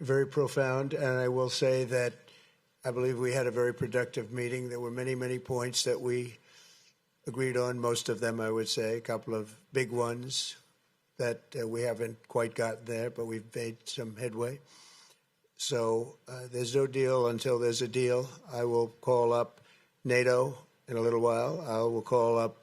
very profound. And I will say that I believe we had a very productive meeting. There were many, many points that we agreed on, most of them, I would say, a couple of big ones that we haven't quite gotten there, but we've made some headway. So there's no deal until there's a deal. I will call up NATO in a little while. I will call up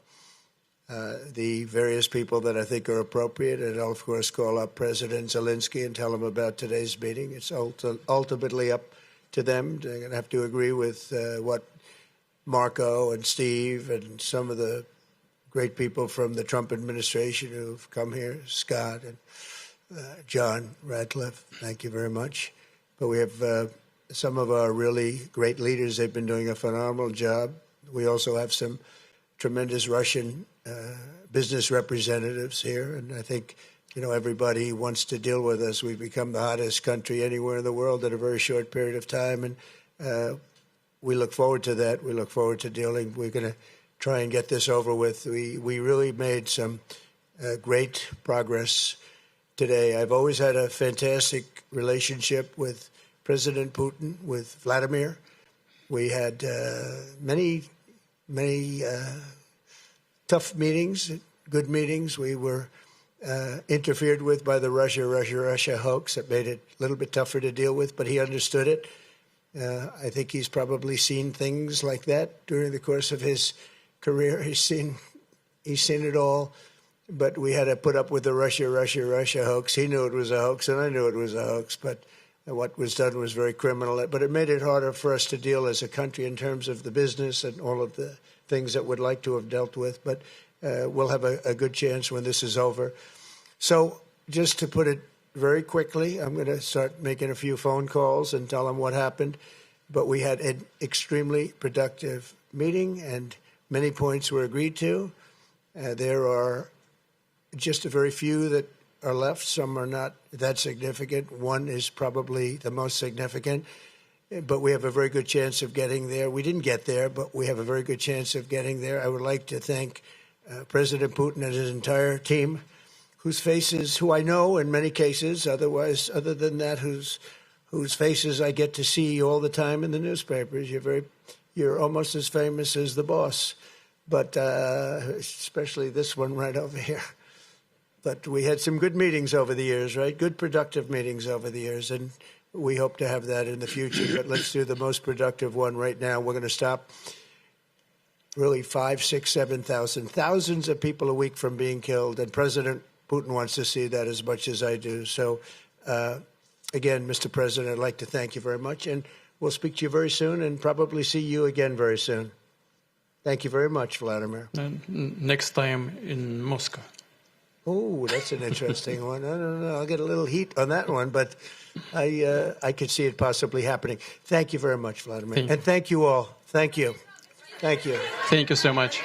the various people that I think are appropriate, and I'll, of course, call up President Zelensky and tell him about today's meeting. It's ultimately up to them. They're going to have to agree with what Marco and Steve and some of the great people from the Trump administration who've come here, Scott and John Radcliffe, thank you very much. But we have some of our really great leaders. They've been doing a phenomenal job. We also have some tremendous Russian business representatives here. And I think, you know, everybody wants to deal with us. We've become the hottest country anywhere in the world in a very short period of time. And we look forward to that. We look forward to dealing. We're going to try and get this over with. We really made some great progress today. I've always had a fantastic relationship with President Putin, with Vladimir. We had many tough meetings, good meetings. We were interfered with by the Russia hoax. That made it a little bit tougher to deal with, but he understood it. I think he's probably seen things like that during the course of his career. He's seen it all, but we had to put up with the Russia hoax. He knew it was a hoax, and I knew it was a hoax, but what was done was very criminal. But it made it harder for us to deal as a country in terms of the business and all of the things that we'd like to have dealt with. But we'll have a good chance when this is over. So just to put it very quickly, I'm going to start making a few phone calls and tell them what happened. But we had an extremely productive meeting, and many points were agreed to. There are just a very few that are left. Some are not that significant. One is probably the most significant, but we have a very good chance of getting there. We didn't get there, but we have a very good chance of getting there. I would like to thank President Putin and his entire team, whose faces, who I know in many cases, otherwise, other than that, whose faces I get to see all the time in the newspapers. You're almost as famous as the boss, but especially this one right over here. But we had some good meetings over the years, right? Good, productive meetings over the years, and we hope to have that in the future. But let's do the most productive one right now. We're going to stop really 5, 6, 7,000, thousands of people a week from being killed, and President Putin wants to see that as much as I do. So, again, Mr. President, I'd like to thank you very much, and we'll speak to you very soon and probably see you again very soon. Thank you very much, Vladimir. Next time in Moscow. Oh, that's an interesting one. I don't know. I'll get a little heat on that one, but I could see it possibly happening. Thank you very much, Vladimir. And thank you all. Thank you. Thank you. Thank you so much.